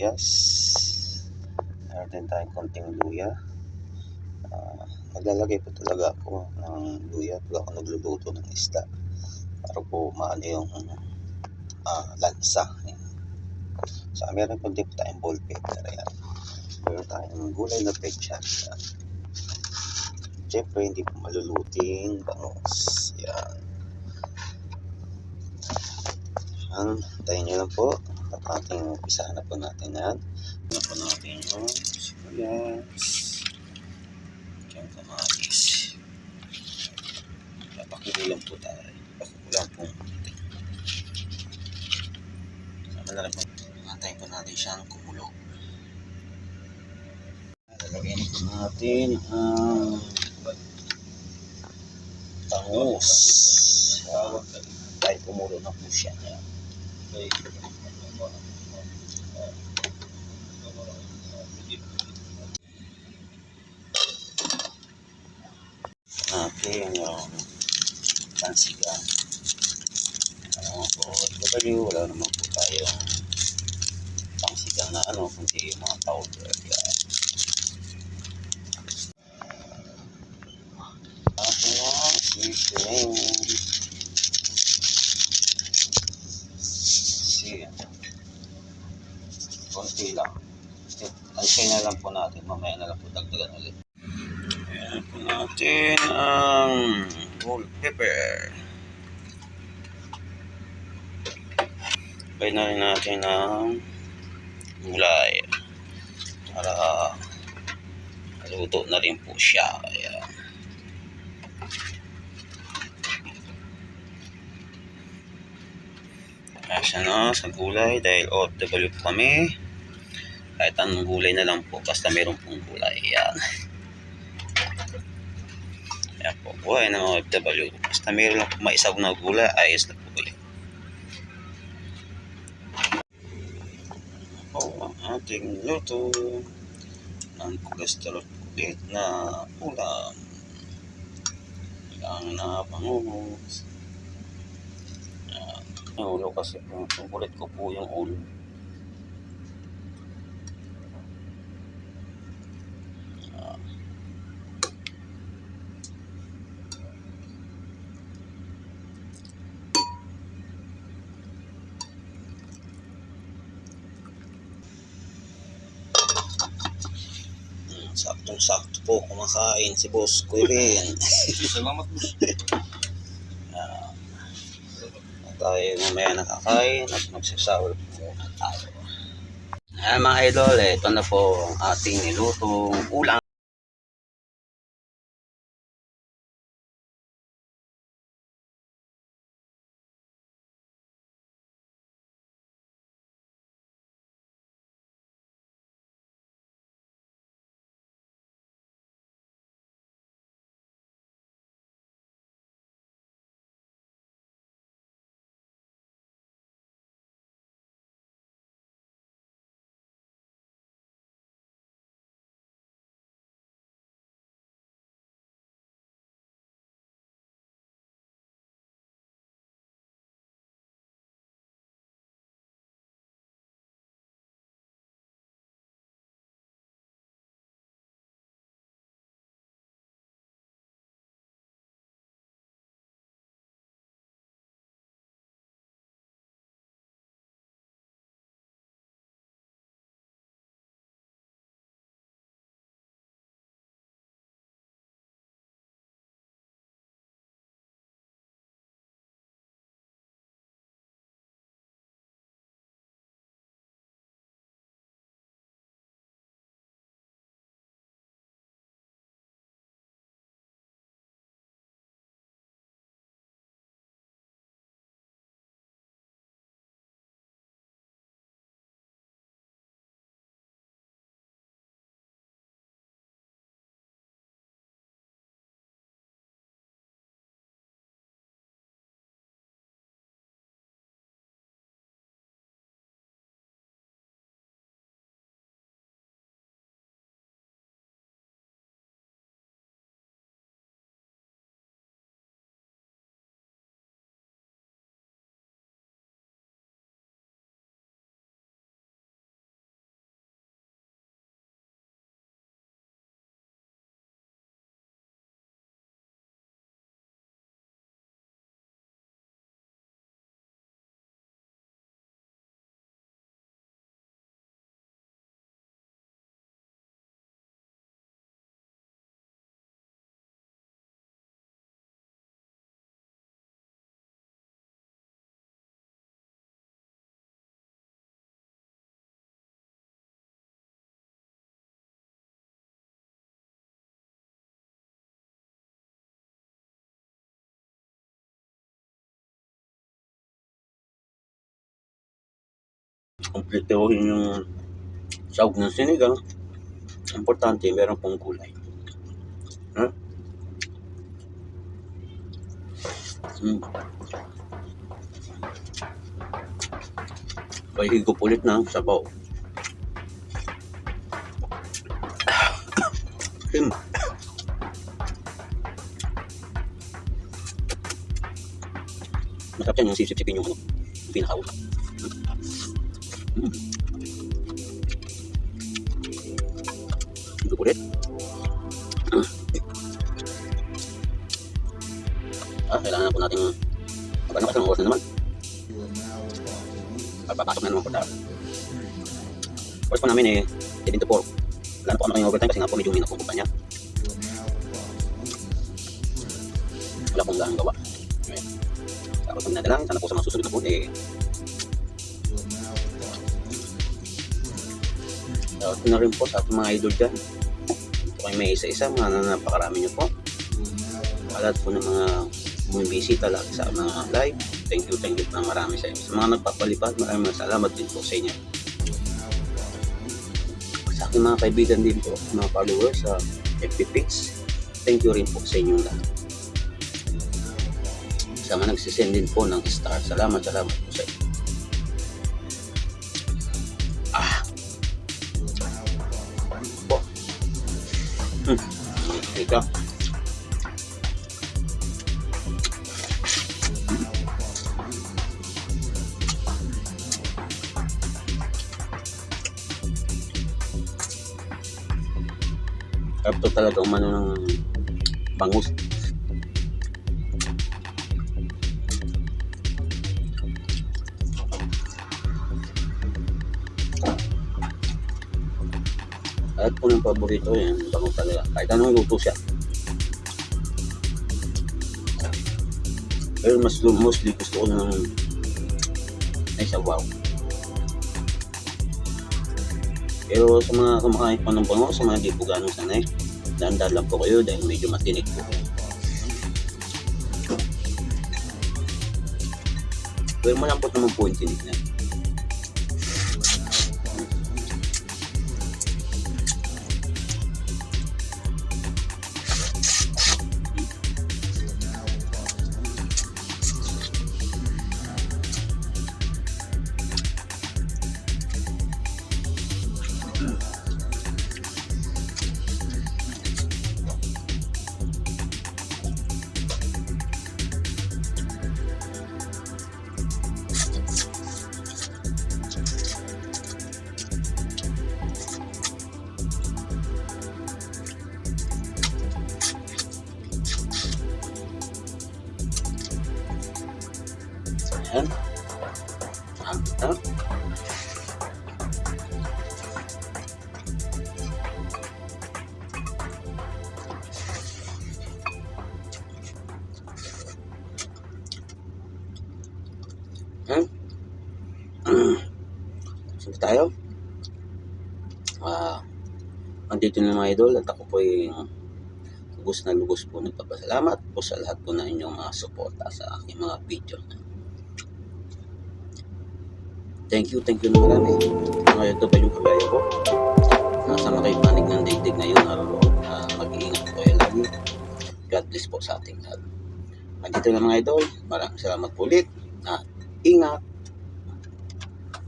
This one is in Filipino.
sibuyas. Meron din tayong konting luya. Naglalagay po talaga ako ng luya pag ako nagluluto ng isda para po maano yung lansa. So meron po din po tayong bell pepper. Ayan. Meron tayong gulay na pecha. Siyempre hindi po maluluting bangus. Ayan. Tayo nyo lang po at ating isahan na po natin yan. Ano po natin yung sibuyas, yung kamatis. Papakulo lang po tayo. Papakulo lang po. Sama na lang po. Antayin po natin siyang kumulo. Lalagyan na po natin ang bangus. Dahil kumulo na po siya. Natin yung pansigang. Wala naman po tayong pansigang na kundi yung mga powder. Tapos seasoning. Konti lang. Ansay na lang po natin. Mamaya na lang po dagdagan ulit. Ayan po natin ang bell pepper. Lagay na rin natin ng gulay para maluto na rin po siya. Ayan. Siya sa gulay dahil OFW po kami. Kahit anong gulay na lang po basta meron pong gulay. Ayan. Ayan po, buhay ng OFW. Basta meron lang po maisawag na gulay, ayos na po ulit. Ang ating luto ng cholesterol ulit na ulam. Ang nabangus. Yung ulo kasi ulit ko po yung ulo. Saktong-sakto po kumakain si Boss Quirin. Salamat po. Tayo mamaya nakakain at magsasawal po tayo. Ayan mga idol, ito na po ang ating nilutong ulam. kumpletuhin yung sahog ng sinigang. Importante, meron pong gulay. Huh? Higop ulit ng sabaw. Masarap yan yung sisip-sipin yung yung pinakauna. Higop ulit. Kailangan na po natin magano kasi ng oras na naman. Papasok na naman po tayo. Oras po namin 7 to 4. Wala na po kami ng overtime kasi nga po medyo minat po kumpanya. Wala pong gaang gawa. Okay. Tapos pag nadalang, sana po sa mga susunod na po ito na rin po sa ating mga idol dyan. Ito kayo may isa-isa, mga napakarami nyo po. Lahat po ng mga bumibisita lagi sa mga live. Thank you na marami sa inyo. Sa mga nagpapalipad, maraming salamat din po sa inyo. Sa aking mga kaibigan din po, mga followers sa FB page, thank you rin po sa inyong lahat. Sa mga nagsisend din po ng star, salamat po sa inyo. Ika. Sarap to talaga umano ng bangus. At po ng paborito yan, bangus talaga. Kahit anong luto siya. Pero mostly gusto ko ng ay sabaw. Pero sa mga kumakain pa ng bangus, sa mga di po ganong sanay, dahan-dahan lang po kayo dahil medyo matinik po. Pero malambot naman po yung tinik na. Ayan. Mantap. Sige tayo. Andito na mga idol at ako po ay lubos po nagpapasalamat po sa lahat po na inyong mga suporta sa aking mga video. Thank you na marami. Ngayon ito pa yung kagaya ko. Nasa makaipanig ng daigdig ngayon araw. Mag-iingat po kayo lagi. God bless po sa ating lahat. Andito na mga idol. Maraming salamat po ulit. At ingat.